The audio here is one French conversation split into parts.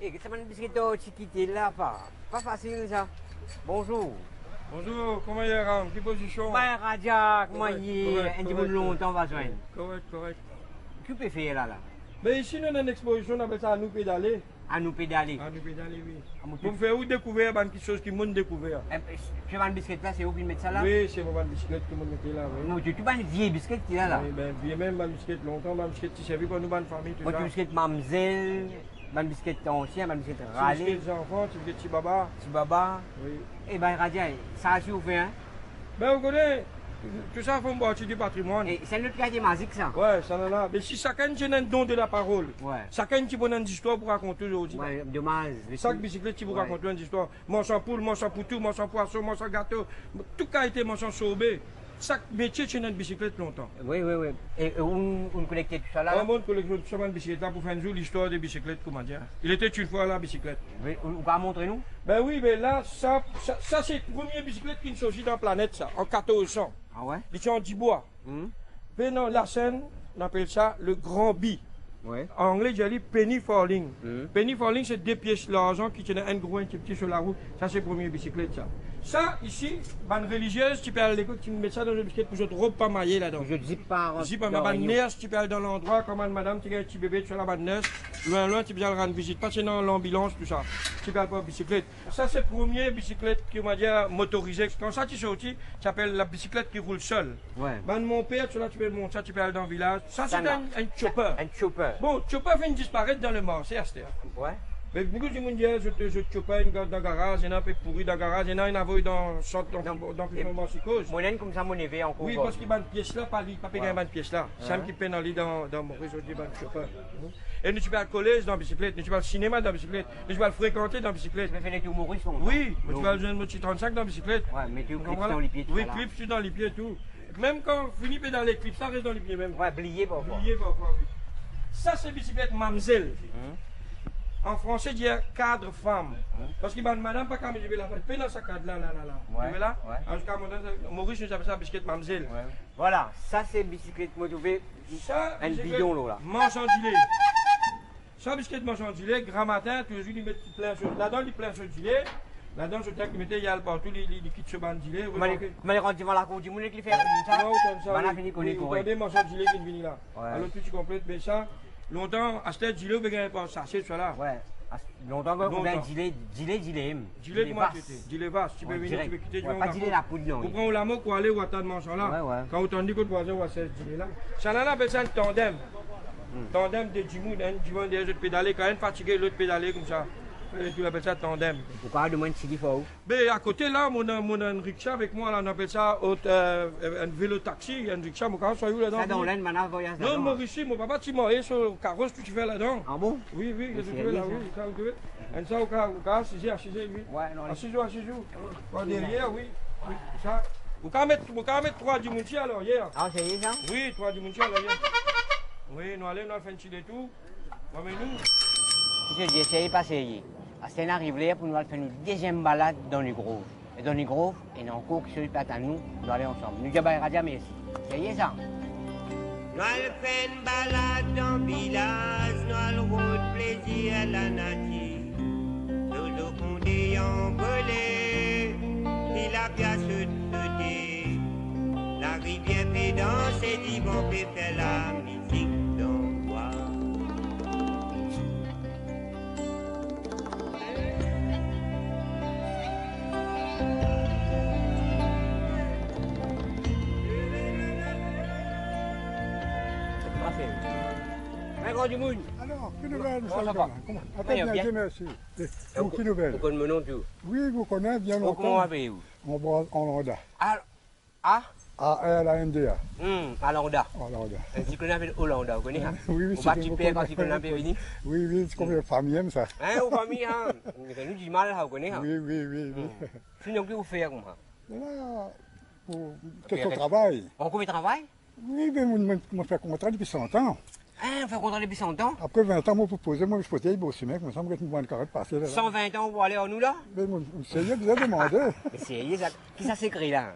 Eh, ça m'a une biscuit de chiquité là, pas facile ça. Bonjour. Bonjour, comment est Ram? Quelle position? Bah, Raja, comment Correct, il est? Un petit peu longtemps, va joindre. Correct. Que tu peux faire là? Mais ici, nous avons une exposition, on appelle ça à nous pédaler. À nous pédaler. À nous pédaler, oui. mon Pour me faire où découvrir quelque chose qui m'ont découvert. Tu vas une biscuit là, c'est où qu'ils mettent ça là? Oui, c'est mon bicyclette que m'ont mis là. Oui. Non, tu vas une vieille biscuit qui est là. Oui, ben, bien même ma bicyclette longtemps, ma bicyclette qui servait pour nous, ma famille, tout Moi, ça. tu biscuit mamzelle, ma biscuit ancien, ma biscuit râlé, Bicyclette des enfants, tu bicyclette Chibaba. petit baba. Oui. Eh ben, Raja, ça a su vous faire, hein? Ben, vous connaissez, tout ça, il faut me bâtir du patrimoine. Et c'est notre quartier magique ça. Ouais, ça en a. Mais si chacun tient un don de la parole, Ouais. chacun qui bonne une histoire pour raconter aujourd'hui. Ouais, dommage. Chaque bicyclette qui vous Ouais. raconte une histoire. Manche en poule, manche en poutou, manche en poisson, manche en gâteau. Tout a été manche en sorbet. Chaque métier tient une bicyclette longtemps. Oui. Et on collectait tout ça là? Un monde collectionne tout ça une bicyclette là pour faire une jolie histoire des bicyclettes, comment dire. Il était une fois la bicyclette. Oui, on va montrer nous? Ben oui, mais là, ça c'est la première bicyclette qui est sortie dans la planète, ça, en 1400. Ah ouais? Il était en 10 bois. Ben dans la scène, on appelle ça le grand bi. Ouais. En anglais, j'ai dit penny farthing. Mhm. Penny farthing, c'est 2 pièces d'argent qui tiennent un gros, un petit sur la route. Ça, c'est la première bicyclette, ça. Ça, ici, bonne religieuse, tu peux aller à l'école, tu mets ça dans une bicyclette pour que je te robe pas maillée là-dedans. Je dis pas. Zip, ma bonne nurse, tu peux aller dans l'endroit, comme madame, tu as un petit bébé, tu as la bonne nurse. Loin, tu peux aller rendre visite. Pas c'est dans l'ambulance, tout ça. Tu peux aller pour bicyclette. Ça, c'est la première bicyclette qui m'a dit motorisée. Quand ça, tu sortis, tu appelles la bicyclette qui roule seule. Ouais. Ben, mon père, tu peux monter, ça, tu peux aller dans le village. Ça, c'est un chopper. Un chopper. Bon, chopper fait disparaître dans le marché, Astor. Ouais. Mais beaucoup de monde dit, je chopper une garde dans le garage, il y en a un peu pourri dans le garage, il y en a un envoyé dans le psychose. Mon comme ça, mon éveil encore. Oui, parce qu'il y a une pièce là, pas payer une pièce là. C'est un qui peine aller dans mon réseau de chopper. Et nous, tu vas le collège dans la bicyclette, nous, tu vas le cinéma dans la bicyclette, nous, tu vas le fréquenter dans la bicyclette. Tu peux faire des humoristes, Oui, tu vas le jeune petit 35 dans la bicyclette. Ouais, mais tu clips dans les pieds. Oui, clips dans les pieds et tout. Même quand on finit dans les clips, ça reste dans les pieds même. Ouais, blier parfois. Blier parfois, oui. Ça, c'est bicyclette mamzelle. En français, il y a cadre femme. Parce que madame, pas quand je vais la faire, dans sa cadre là. Ouais, Tu vois là? ouais. En tout cas, Maurice nous appelle ça bicyclette mamzelle. Ouais. Voilà, ça c'est bicyclette motivée. Ça, Un bidon là. manche en gilet. Ça, bicyclette manche en gilet, grand matin, tous les jours, ils mettent plein de là-dedans, ils plein de gilet. Là-dedans, je t'ai mis, il y a partout, les kits sur ban gilet. Comment les rendre devant la cour du monde qui fait ça? On a fini qu'on est pour Regardez, manche en gilet qui vient là. Alors, tout tu complètes, mais ça, longtemps, à cette gilet, vous n'avez pas sachet, ça là. Ouais. Longtemps qu'on a un gilet. Gilet comment tu étais? Gilet vaste, tu peux venir, tu peux quitter. Pas gilet la poudre, non. Vous prenez la mot pour aller ou attendre manchon là. Ouais. Quand vous tendez que le voisin ou à ce gilet là. Ça là, on appelle ça un tandem. Tandem de Jimou, un des autres pédaler, quand un fatigué, l'autre pédaler comme ça. Tu appelles ça tandem. Pourquoi de moins de chili faut? Mais à côté là, mon un rickshaw avec moi, là, on appelle ça un vélo taxi, un rickshaw, mon carrosse, soyez là-dedans. Ça dans l'un, maintenant, voyage non, Maurice, mon papa, tu m'as sur le carrosse, tu fais là-dedans. Ah bon? Oui, je fais là, oui, ça, vous un ça au cas, assisé, oui. Ouais, non. Assisé. Par derrière, oui. Ça. Vous pouvez mettre 3 dimanches alors, hier. Ah, c'est ça? Oui, 3 dimanches alors, hier. Oui, nous allons faire un petit détour. Mais nous. Je dis, essayez pas essayer. C'est arrive là pour nous faire une deuxième balade dans les groves. Et dans les groves, et dans le cours qui se passe à nous, nous allons ensemble. Nous disons, Radia, merci. Essayez ça. Nous allons faire une balade dans le village, nous allons route plaisir à la nature. Tout le monde est envolé, il a bien sauté. La rivière fait danser, dit bon, peut faire la musique dans bois. Un grand du monde. Alors, que nouvelle, Comment ça monsieur va? Gallin? Comment? Oui, Attends, bien. bien, merci. Donc, qui nouvelle? Vous connaissez mon nom, tout. Oui, vous connaissez bien Comment longtemps. appelez-vous? On boit en Hollanda. Ah? A-L-A-N-D-A. Hollanda. Hollanda. Si vous connaissez Hollanda, vous connaissez? Oui, Vous c'est battez père quand vous connaissez venu? Oui, c'est comme la famille aime ça. Hein, aux familles, hein? Nous disons mal, vous connaissez? Oui. Sinon, qu'est-ce que vous faites comme ça? Là, qu'est-ce qu'on travaille? On combien de travail? Oui, mais moi, je fais contrat depuis 100 ans. Hein, on fait contrat depuis 100 ans? Après 20 ans, moi, je posais, moi, je posais, bon, c'est mec, moi, ça me reste une bonne carrette passée là. 120 ans pour aller en nous là? Mais moi, je sais, vous avez demandé. Mais c'est ça. Qui ça s'écrit là?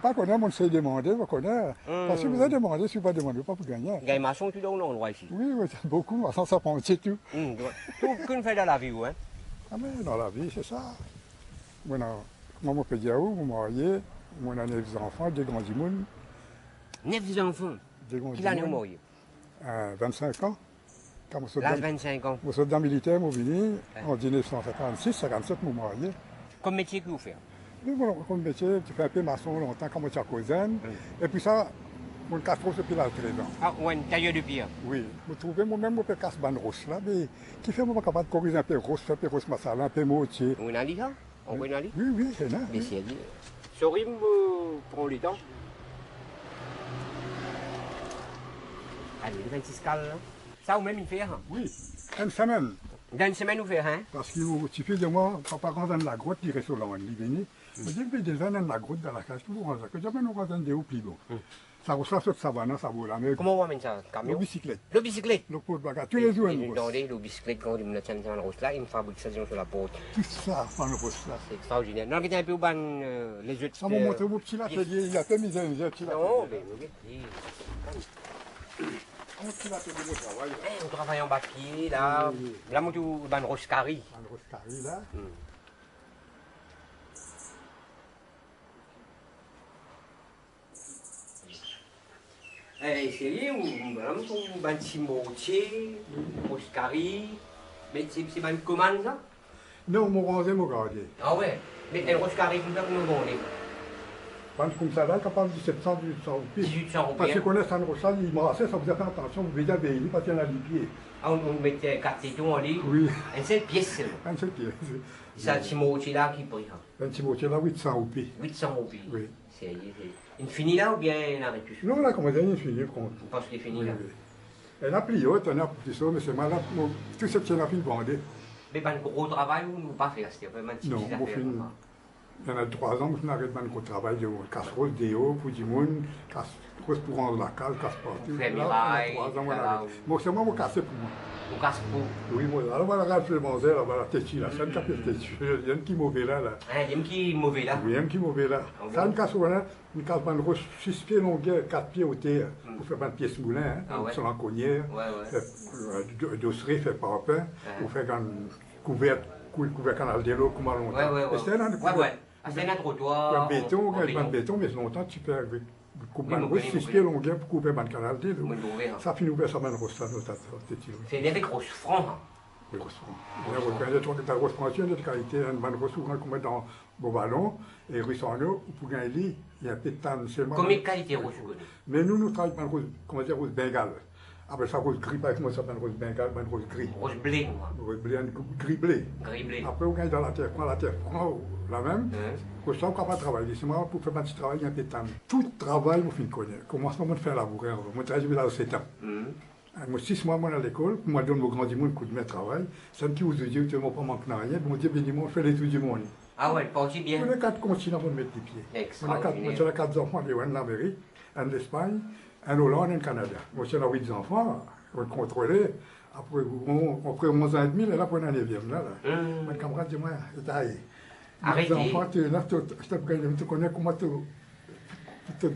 Pas connaître, on sait demander, on connaît. Parce que vous avez demandé, si vous ne demandez pas pour gagner. Il y a des maçons tout dans l'endroit ici. Oui, oui, c'est beaucoup, ça prend c'est tout. Tout qu'on fait dans la vie, hein? Ah mais dans la vie, c'est ça. Moi, je peux dire où, vous mariez, moi, on a 9 enfants, des grands immunes. 9 enfants. Qui l'année au marié? 25 ans. Quand je suis Là, 25 ans. dans le militaire, je suis venu en 1956, 57, je suis marié. Comme métier que vous faites? Mais bon, comme métier, tu fais un peu maçon longtemps, comme tu as causé. Et puis ça, mon casse rose depuis l'âge de 13 ans. Ah, ouais, une taille de pierre. Oui, je trouvais moi-même, je peux casser ban rose là, mais qui fait moi capable de corriger un peu rose masala, un peu moitié. On a dit ça? On peut aller? Oui, oui, c'est là. Mais c'est dit. Sorry, prends le temps. Allez, le 26 cal, là. Ça, ou même, il fait, hein? Oui, une semaine. Dans une semaine, vous faites, hein? Parce qu'il suffit de moi, papa rentre dans la grotte, il reste au land, il vient. Je dis, mais déjà dans la grotte, dans la cage, tout le monde, que jamais nous rentrons des hauts plus beaux. Ça reçoit cette savane, ça vaut la mer. Comment on amène ça? Le Camion? bicyclette. Le bicyclette. Le pot de bagarre, tous les jours, Ils une nous grosse. demandaient le bicyclette quand on a dans le rose là, ils me fabriquent ça sur la porte. Tout ça, sans le rose là. C'est extraordinaire. Non, qui était un peu au ban, les autres. Ça m'a montré mon petit atelier, il a fait misère, un petit Non, atelier. mais oui. Mon petit atelier de travail, là. On travaille en papier, là. Là, moi, tout ban rose carré. Dans le rose carré, là. Essayez, ou ban petit mortier, rose carré. Mais c'est ban commande, ça? Non, mon rangé, mon gardien. Ah ouais. Mais un rose carré, comme ça, vous nous vendez. Quand comme ça, là, capable de 700, 1800 roupies. 1800 roupies. Parce que connaît ça, ça, il m'a assez, ça vous a fait attention, vous veillez à veiller, parce qu'il y en a les pieds. Ah, on mettait 4 tétons en ligne. Oui. Et c'est pièce seulement. 27 pieds. C'est un petit mortier là qui brille. Un petit mortier là, 800 roupies. 800 roupies. Oui. C'est une finie là ou bien une arrêt plus? Non, là, comment dire, il finit compte. Je pense qu'il est fini Oui, là. oui. Elle a plié haute, elle a plus ça, mais c'est malade. Tout ce qui est fini vendé. Mais ben gros travail ou nous pas faire, c'était vraiment un petit Non, affaire. au fin, il y en a 3 ans, je n'arrête pas de travail de casse-rose, déo, pour du monde, casse-rose pour rendre la case, casse-partout. Faire Là, miraille, 3 ans, faire voilà. là, Moi, c'est moi qui casse pour moi. On casse pour. Oui, moi, alors voilà, regarde le manzé, là, voilà, la tête là, c'est une capille de tête. Il y a une qui est mauvais là, là. Hein, il y a un qui est mauvais là. Oui, il y a une qui est mauvais là. Ah, Ça, bon. une casse une casse de rose, 6 pieds longueur, 4 pieds hauteur, pour faire une pièce moulin, hein, Ah ouais. sur l'enconnière. Ouais. D'osserie, fait parpaing, pour faire un couvert canal de l'eau, comme à longtemps. Ouais. Et c'était un Ouais. Ah, c'est un trottoir. en béton, un béton, mais longtemps, tu peux avec coupe Oui, de mon rose, pays, 6 mon pieds pays. longueur pour couper un canal de l'eau. Moi, je vais ouvrir. Ça finit ouvert, ça m'a rose là, notre tête. C'est des grosses francs. Les roses francs. Il y a des roses francs, il y a des qualités, une bonne rose souvent qu'on met dans vos ballons, et rue en eau, pour gagner lit, il y a un peu de temps seulement. Combien de qualités rose vous connaissez? Mais nous travaillons avec une rose, comment dire, rose bengale. Après ça, rose gris, avec moi, ça s'appelle rose bengale, une rose gris. Rose blé, moi. Rose blé, gris blé. Gris blé. Après, on gagne dans la terre, prend la terre, prend la même. Hein? Comme ça, on ne peut pas travailler. C'est moi, pour faire un petit travail, il y a un peu de temps. Tout travail, je finis de connaître. Commencement, je fais labourer. Moi, je travaille là 7 ans. Moi, 6 mois, moi, à l'école, moi, je donne mon grand dimanche, coup de mettre travail. C'est un qui vous dit, tu ne vas pas manquer rien. Mon Dieu, dimanche, je fais les tout du monde. Ah ouais, parti bien. On a 4 continents pour mettre les pieds. On a 4 enfants, un en Amérique, un en Espagne, un en Hollande, un au Canada. Moi, j'ai 8 enfants, on contrôlait. Après 11 ans et demi, là, pour un 9e, là. Mon camarade dit, moi, taille. Arrêtez. Les enfants, tu connais comment tu es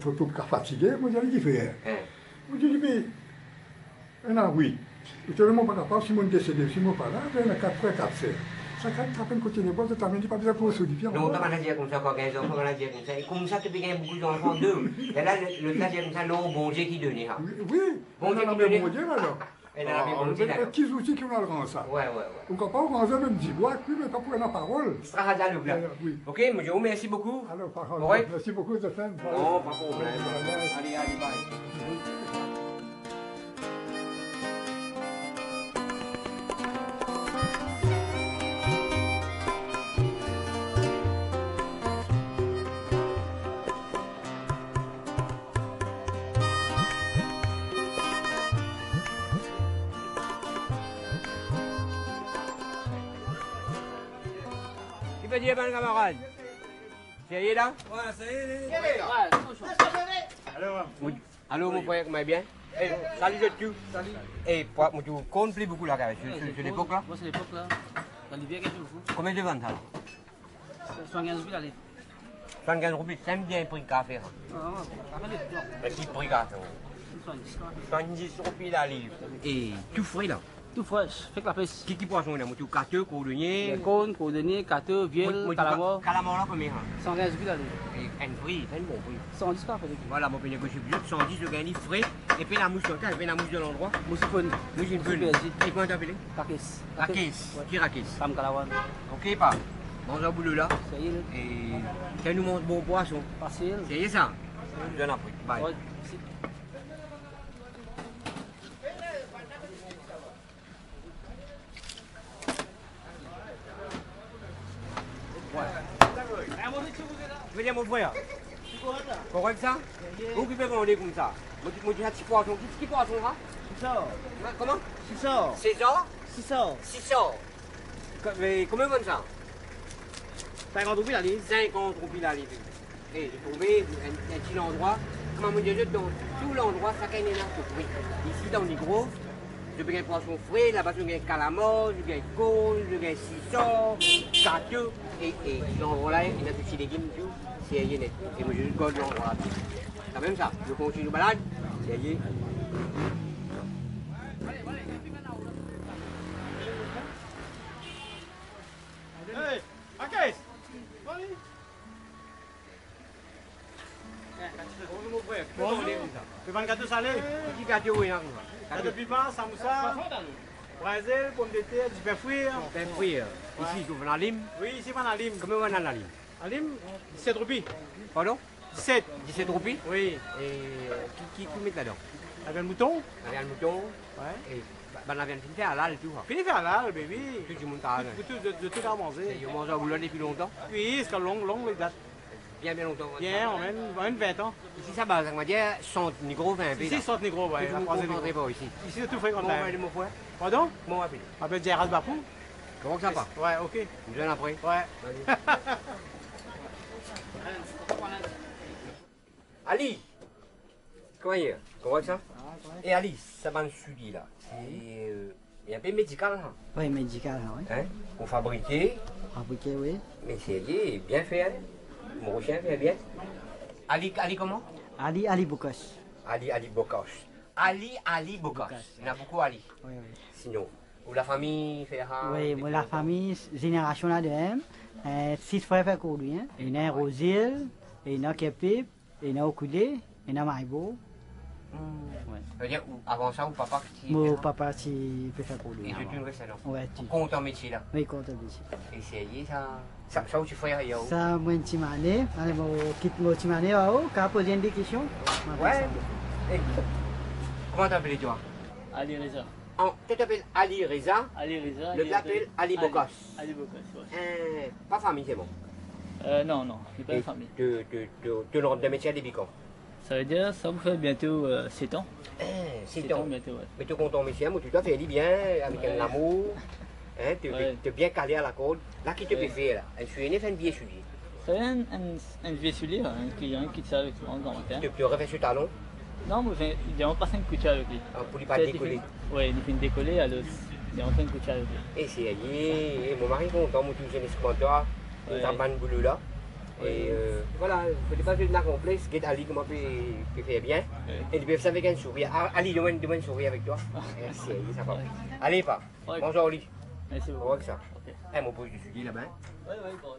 fatigué. Moi, j'ai dit, fait. Moi, j'ai dit, mais, il y en a 8. Je ne suis pas capable, si je suis décédé, si je ne suis pas là, il y en a 4 frères, 4 sœurs. Ça, quand tu as côté des bois, tu n'as pas besoin de se dire. Non, on va dire comme ça, quand 15 enfants, on va dire comme ça. Et comme ça, tu peux gagner beaucoup d'enfants, 2. Et là, le cas, c'est comme ça, non, bon Dieu qui donnait. Oui, Bon Dieu qui bon donnait. Dieu, alors. Et là, bon Dieu, d'accord. Qui outils qui ont le rang ça? Ouais. On ne peut pas ranger même 10 bois, mais pas pour la parole. Strahada, le plat. Oui. Ok, monsieur, merci beaucoup. Alors, par contre, Ouais. merci beaucoup, Stéphane. Non, pas de problème. Allez, bye. Qui peut dire, mon camarade? C'est y est là? Allô, mon frère, comment bien? Eh, salut, je tue. Salut. Eh, moi, tu comptes plus beaucoup là, sur l'époque là? Moi, c'est l'époque là. Dans l'hiver, qu'est-ce que vous faites? Combien de ventes là? 75 000 à l'année. 75 roupies, c'est bien prix café. Un petit prix café. 70 roupies la livre. Et tout frais là. Tout fraîche, fait que la pêche. Qui poisson là? Tout cateux, cordonnier. Les cônes, cordonnier, cateux, vielle, calamar. Calamar là combien? 115 roupies la livre. Et un prix, c'est un bon prix. 110 café. Voilà, mon pays négocié plus. 110 de gagner frais. Et puis la mousse locale, et puis la mousse de l'endroit. Moussifone. Nous j'ai une bonne. Et comment t'appelles? Rakis. Rakis. Qui Rakis? Sam Kalawan. Ok, pas. Mange un boulot là. Ça y est, Et ça nous montre bon poisson. facile. C'est ça? Je donne après. Bye. Ouais, merci. Venez mon frère. Correct ça? Vous pouvez vendre comme ça. Moi tu as petit poisson. Qui poisson là? 600. Comment? 600. 600? 600. 600. Mais combien vous vendez ça? 50 roupies la livre. 50 roupies la livre. Et j'ai trouvé un petit endroit. Comment vous dire, dans tout l'endroit, ça gagne un prix. Ici dans les gros, je gagne poisson frais, là-bas je gagne calamar, je gagne cône, je gagne 600, cateux. Et l'endroit là, il y a des petits légumes, tout. C'est net. Et moi je juste garde l'endroit là. C'est quand même ça. Je continue de balade. C'est y est. Hey, Akes! Bonjour mon frère. Bonjour. Tu vends gâteau salé? Qui gâteau, oui, hein? Gâteau piment, samoussa, brésil, pomme de terre, du pain frit. Ben oui, ici, je vais en lime. Oui, ici, on a lime. Combien on a la lime? La lime, 17 roupies. Pardon? 17. 17 roupies. Oui. Et qui met là-dedans? Avec le mouton. La viande mouton. Ouais. Et la viande fine, halal tout. Fini faire là, le bébé. Tout le monde a. De tout à manger. Ils mangent à boulot depuis longtemps. Oui, c'est long, les dates. Bien longtemps. Bien, on a 20 ans. Ici, ça va, ça va dire, sont négro 20 Ici, ils sont négro, ouais. Vous La ne croisée comprendrez négro. pas ici. Ici, c'est tout fréquent. Comment on va aller, mon frère? Pardon? Comment on va appeler? On m'appelle Gérald Bapou. Comment ça va? Ouais, ok. Une jeune après. Ouais. Ali! Comment il est? Comment ça? Et Ali, ça va me suivre là. C'est un peu médical, hein? Oui, médical, oui. Hein? Pour fabriquer, Fabriqué, oui. mais c'est bien fait, hein? Mon chien fait bien. Ali comment? Ali Boukos. Ali Bokosh. Ali Bokosh. Il y en a beaucoup Ali. Oui, oui. Sinon, ou la famille fait Oui, moi, la famille, génération là de M. 6 frères fait courir. Hein. Il y en a Rosil, il y en a Kepip, il y en a Okoudé, il y en a Maïbo. Ça veut dire, avant ça, ou papa qui. Mon papa, qui peut faire courir. Et je ne reste là. Oui, tu. Compte en métier là. Oui, compte ici. Essayez ça. Ça, où tu fais rien. Ça, moi, une petite année. Allez, moi, quitte moi, une petite année là-haut. Quand poser des questions. Ouais. Et comment t'appelles toi? Ali Reza. Tu t'appelles Ali Reza. Ali Reza. Le t'appelle Ali Bokos. Ali Bokos, ouais. Pas famille, c'est bon. Non, il n'est pas de famille. Tu n'auras de métier à Débicon. Ça veut dire, ça vous fait bientôt 7 ans. 7 ans. bientôt, ouais. Mais tu comptes ton métier, mais tu dois faire bien, avec un amour. Hein, tu es bien calé à la corde. Là, qui te peut faire là? Un suéné fait une vieille soulier. C'est un vieux soulier, un client qui tient avec moi dans matin. Tu refais sur talon Non, mais il a passé un coup de avec lui. pour lui pas décoller. Oui, il fait décoller à l'os. Il a fait un coup de avec lui. Et c'est et mon mari content, mon tout jeune escroteur, il a un boulot là. Et voilà, il ne faut pas faire une complexe, get Ali comment peut faire bien. Et tu peux faire ça avec un sourire. Ali, donne un sourire avec toi. Merci, ça va. Allez, pas. Bonjour, Ali. Merci beaucoup. On voit que ça. Mon poche, je suis là-bas. Oui, bon.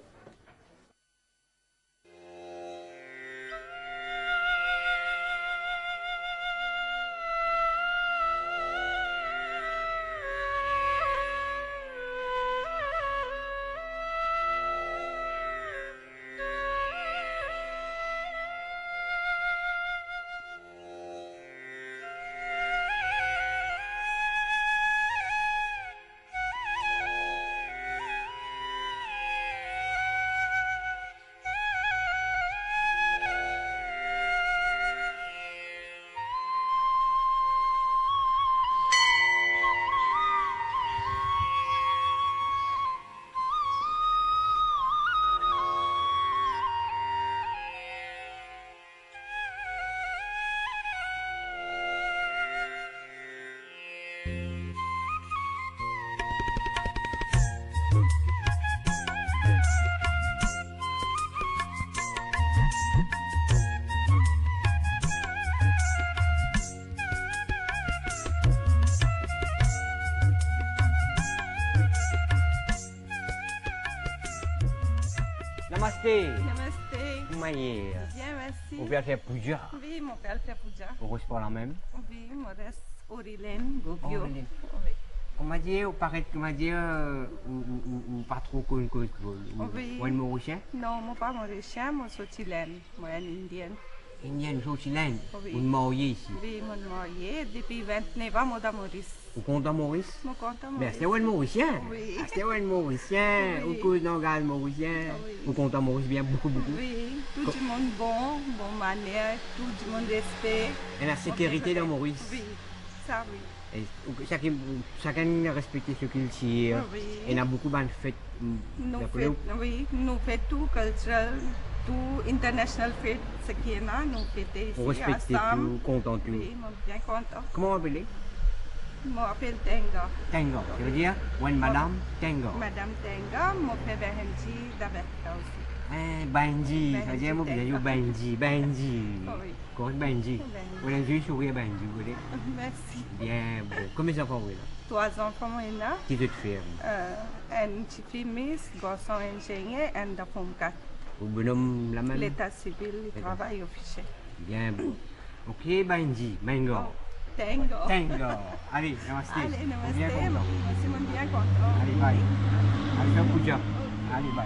Namaste. Namaste. Comment est Bien, merci. Mon père fait puja. Oui, mon père fait puja. On reste pas la même. Oui, Maurice Aurilène, Gobio. Aurilène. Oui. Comment dire, ou paraît, comment dire, ou pas trop connu que Oui. ou un Mauricien? Non, mon pas Mauricien, moi suis chilène. Moi, une indienne. Indienne, ou chilène. Oui. Ou marié ici. Oui, mon marié, depuis 29 ans, moi, dans Maurice. Vous comptez en Maurice? Mon compte à Mais Maurice. c'est un Mauricien. Oui. Ah, c'est un Mauricien. Oui. Ou cause d'un gars Mauricien. Oui. Vous comptez en Maurice bien beaucoup. Oui, tout le monde bon manière, tout le monde respect. Et la sécurité dans Maurice. Oui, ça oui. Et chacun respecte ce qu'il tire. Oui. Et il y a beaucoup de fêtes. Nous fait, oui, nous fait tout culturel, tout international fait, ce qui est là, nous fêtons Vous ici respectez ensemble. tout, content tout. Oui, je suis bien content. Comment vous appelez? Je m'appelle Tenga. Tengo. Ça veut dire, ouais, madame Tengo. Madame Tenga, mon père Benji d'Aberta aussi. Benji. Ça veut dire, moi, je dis Benji. Oui. Correct, Benji. Benji. Vous avez vu sourire Benji, vous voulez? Merci. Bien, bon. Combien d'enfants vous avez là? 3 enfants, moi, là. Qui te fait? Une petite fille, Miss, garçon ingénieur, et une femme 4. Vous bonhomme la même? L'état civil, il travaille officiel. Bien, bon. Ok, Benji, Bengo. Tenga. Tengo. Allez, namaste. Allez, namaste. Bien content. Merci, je suis bien content. Allez, bye. Allez, fais un puja. Allez, bye.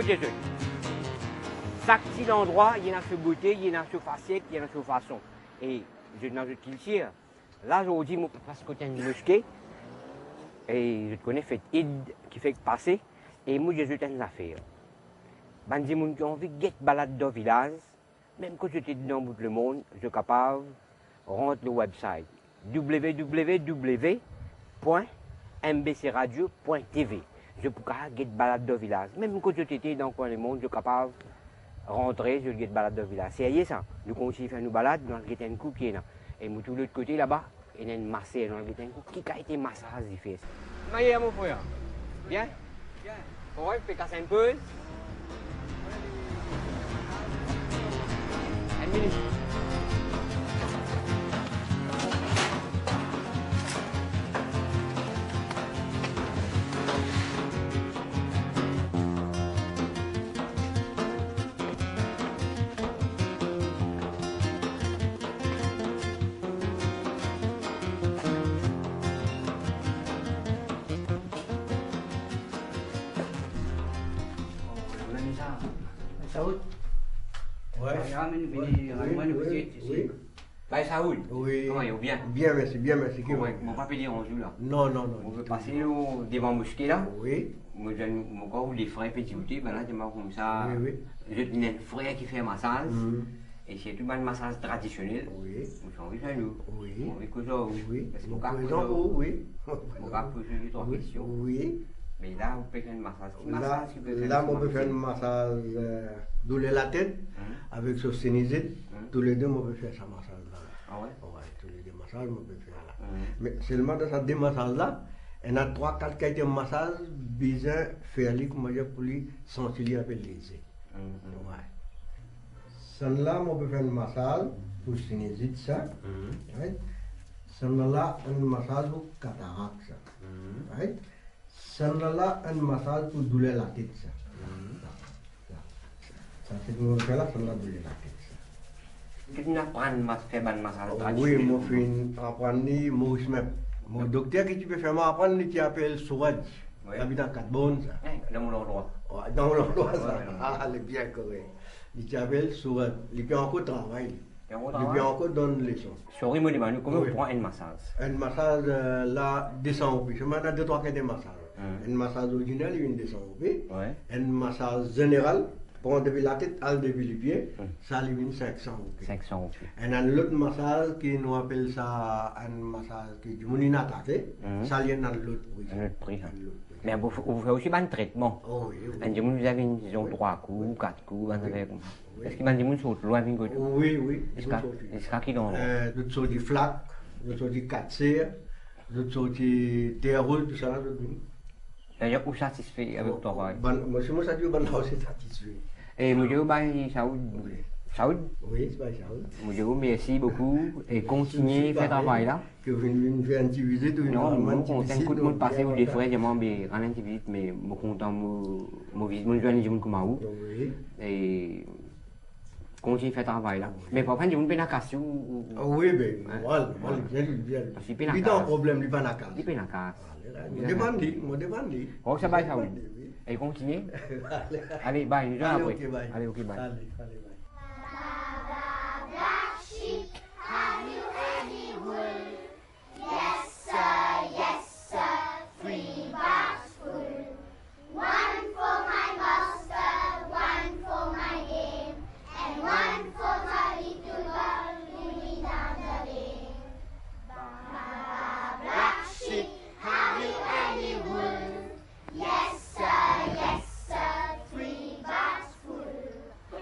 Jésus. Chaque petit endroit, il y en a sa beauté, il y en a sa facette, il y en a sa façon. Et je dans le culture. Là, aujourd'hui, je passe côté une mosquée. Et je connais fait Id qui fait passer. Et moi, je suis une affaire. Ben, des gens qui ont envie de balade dans le village, même quand j'étais dans tout le monde, je suis capable de rentrer le website www.mbcradio.tv. Je peux get balade de village. Même quand j'étais dans le coin du monde, je suis capable de rentrer, je get balade de village. C'est ça. Nous continuons à faire nos balades dans le Guetten Coup qui est là. Et moi, tout l'autre côté là-bas, il y a une massée dans le Guetten Coup qui a été massage du fait. Maïe, mon frère. Bien? Bien. Ouais, fais casser un peu. Une minute. Saoud. Ouais. Oui. Bah, Saoud. Oui. Comment il est bien? Bien, merci, bien, merci. Mon papa dit on joue là. Non, non, non. On veut passer devant la mosquée là. Oui. Moi, j'ai mon corps, les frères petits outils, ben là, je m'en comme ça. Oui, oui. J'ai un frère qui fait un massage. Mm. Et c'est tout un massage traditionnel. Oui. J'ai envie de faire nous. Oui. J'ai envie que ça. Oui. Parce que Mon mon président, oui. Mon gars peut poser 3 questions. Oui. Mais là, on peut faire un massage. Là, on peut faire un massage douleur la tête avec ce sénisite. Tous les deux, on peut faire ce massage là. Ah ouais? Ouais, tous les deux massages, on peut faire là. Mais seulement dans ces deux massages là, il y a 3-4 qualités de massage, besoin faire pour lui sentir avec les yeux. Ouais. Celle-là, on peut faire un massage pour sinusite, ça. Right? Celle-là, un massage pour cataracte, ça. Right? Celle-là, un massage pour douleur la tête, ça. Ça, c'est ce qu'on fait là, celle-là, douleur la tête, ça. Qu'est-ce que tu apprends à faire un massage Oui, traditionnel? moi, je fais apprendre Maurice Mep. Mon docteur qui tu peux faire apprendre, qui appelle Souraj. Il habite à Quatre-Bonnes, ça. Dans mon endroit. Dans l'endroit, ça. Ah, il est bien correct. Il s'appelle Souraj. Il peut encore travailler. Il peut encore donner des leçons. Sorry, moi, demande comment on prend un massage? Un massage, là, 200 roupies. Je m'en ai 2-3 cas de massage. Un massage original, il y a 200 roupies. Un massage général, pour depuis la tête, à depuis les pieds, ça lui vient 500 roupies. 500 roupies. Et un autre massage qui nous appelle ça un massage qui est du attaqué, ça lui vient dans l'autre prix. Un autre prix. Mais vous faites aussi un traitement. Oh, oui, Un jour, vous avez une saison 3 coups, 4 coups, est-ce que vous avez sauté loin? Oui, oui. Est-ce qu'il y a d'autres sortes de flaques, d'autres sortes de 4C, d'autres sortes de terre rouge, tout ça. D'ailleurs, vous êtes satisfait avec votre travail? Moi, je suis satisfait. Et moi, je Saoud? Oui, c'est pas Saoud. Moi, merci beaucoup et continuez à faire travail là. Que vous venez faire une petite visite ou une visite. Quand vous passez des frères, je m'en vais rendre une petite visite, mais je suis content de visiter. Je vais aller à où. Et continuez à faire travail là. Mais pour prendre, je vais à la casse. Oui, mais voilà, bien. Il y a un problème, il n'y a pas la casse. Il n'y a pas la casse. Je demande. Oh, ça va, Saoud. Et continuez. Allez, bye, je vais après. Allez, ok, bye. Black sheep, have you any wool? Yes sir, 3 bags full. 1 for my master, 1 for my game, and 1 for the little girl living down the lane. Black sheep, have you any wool? Yes sir, 3 bags full.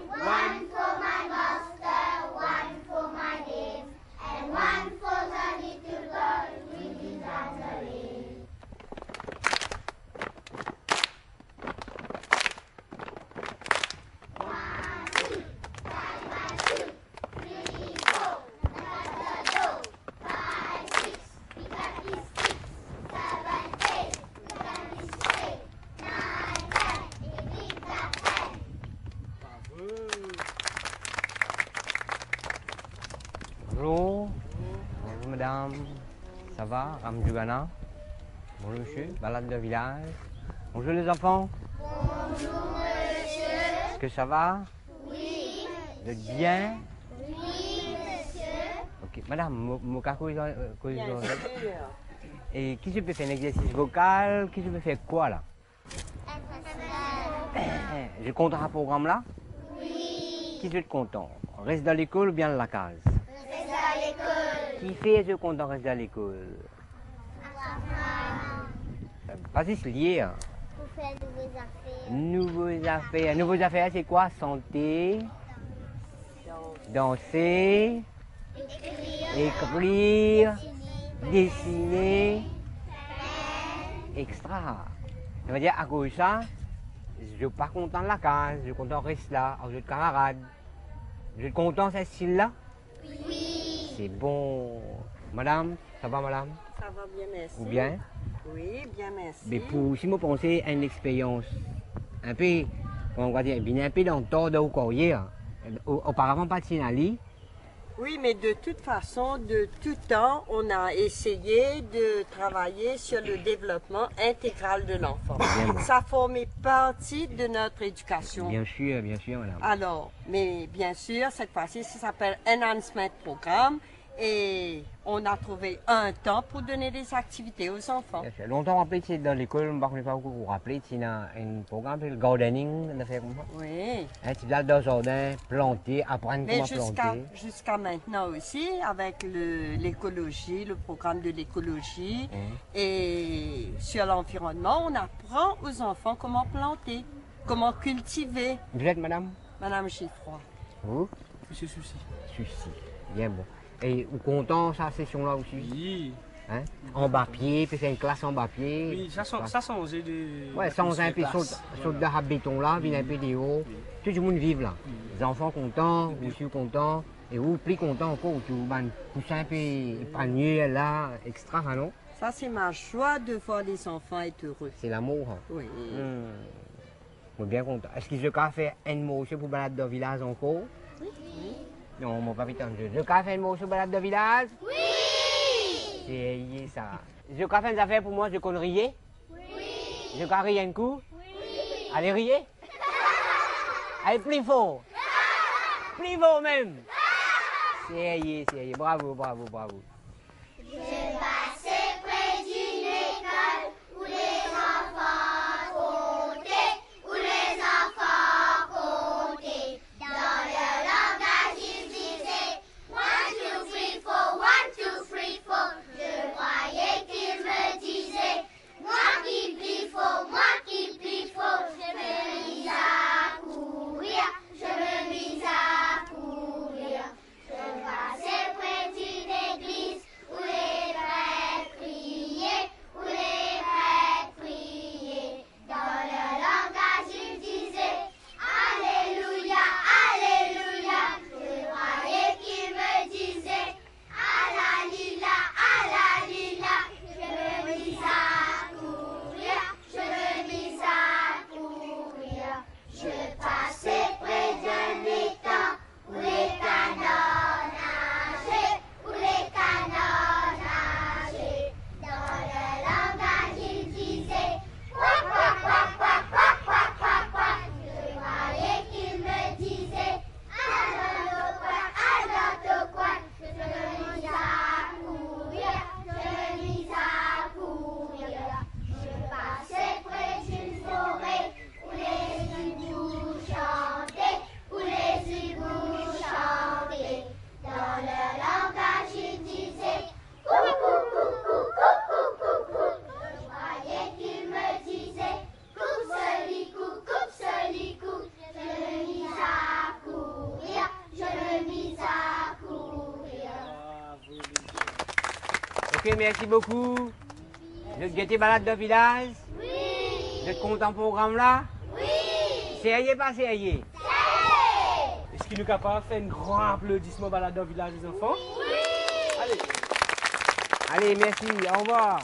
1 for my master, 1 for my game, and 1 for the little girl living down the lane. Bonjour, bonjour madame, ça va, Ramjougana? Bonjour monsieur, balade de village. Bonjour les enfants. Bonjour monsieur. Est-ce que ça va? Oui. Vous êtes bien? Oui monsieur. Ok, madame, mon et qui je peux faire un exercice vocal? Qui je peux faire quoi là? Je compte un programme là? Oui. Qui je suis content? Reste dans l'école ou bien dans la case? Reste à l'école. Qui fait je content reste dans l'école? Vas-y, c'est lié. Hein. Pour faire de Nouvelles affaires. Nouvelles affaires, c'est quoi? Santé, danser, écrire, dessiner, extra. Ça veut dire, à cause de ça, je ne suis pas content de la case, je suis content de rester là, avec d'autres camarades. Vous êtes content de ce style-là? Oui. C'est bon. Madame, ça va madame? Ça va bien, merci. Ou bien? Oui, bien, merci. Mais pour, si vous pensez à une expérience un peu, comment on va dire, bien un peu dans le temps de courrier, auparavant pas de Sinali. Oui, mais de toute façon, de tout temps, on a essayé de travailler sur le développement intégral de l'enfant. Ça formait partie de notre éducation. Bien sûr, madame. Alors, mais bien sûr, cette fois-ci, ça s'appelle Enhancement Programme. Et on a trouvé un temps pour donner des activités aux enfants. Longtemps après, c'est dans l'école, je ne sais pas si vous vous rappelez, il y a un programme, le gardening, on a fait comme ça. Oui. Tu vas dans le jardin, planter, apprendre comment planter. Jusqu'à maintenant aussi, avec l'écologie, le programme de l'écologie, et sur l'environnement, on apprend aux enfants comment planter, comment cultiver. Vous êtes madame? Madame Giffroy. Vous? Monsieur Souci. Souci, bien bon. Et vous content de cette session-là aussi? Oui. Hein? En bas-pied, puis faire une classe en bas-pied. Oui, ça changeait de... Ouais, ça change un peu, saute de béton là, vient un peu de haut. Tout le monde vive là. Les enfants contents, vous suis contents, et vous plus contents encore, tout le poussin un peu épanoui là, extra, non? Ça, c'est ma joie de voir les enfants être heureux. C'est l'amour. Hein? Oui. Je suis bien content. Est-ce que je peux faire un mot pour balade de village encore? Oui. Non, mon papy, je peux faire un mot sur balade de village? Oui! C'est ça. Je peux faire une affaire pour moi, je connais rier? Oui! Je peux rire un coup? Oui! Allez, riez? Allez, plus fort! Plus fort même! C'est bravo, bravo, bravo. Je passais près d'une école où les enfants comptaient, Dans leur langage, ils disaient 1, 2, 3, 4, 1, 2, 3, 4. Je croyais qu'ils me disaient moi qui plie faux, Je me mis à courir, Je passais près d'une église où les prêtres priaient, Dans leur langage, ils disaient Alléluia, Alléluia. Je croyais qu'ils me disaient Allalila, Allalila. Je me mis à courir, Je passais près d'un étang où les canons nageaient, Dans leur langage, ils disaient Quack, quack, quack, quack, quack, quack, quack, quack. Je croyais qu'ils me disaient Allo, quack. Je me mis à courir, Je passais près d'une forêt où les hiboux chantaient, Dans leur langage, ils disaient coucou. Je croyais qu'ils me disaient coupe ce licou. Je me mis à courir, Ok, merci beaucoup. Vous êtes gâtés balade de village? Oui. Vous êtes content programme là? Oui. Sérieux, pas sérieux? Est-ce qu'il nous est capable de faire un grand applaudissement balade au village des enfants? Oui. Allez. Allez, merci, au revoir.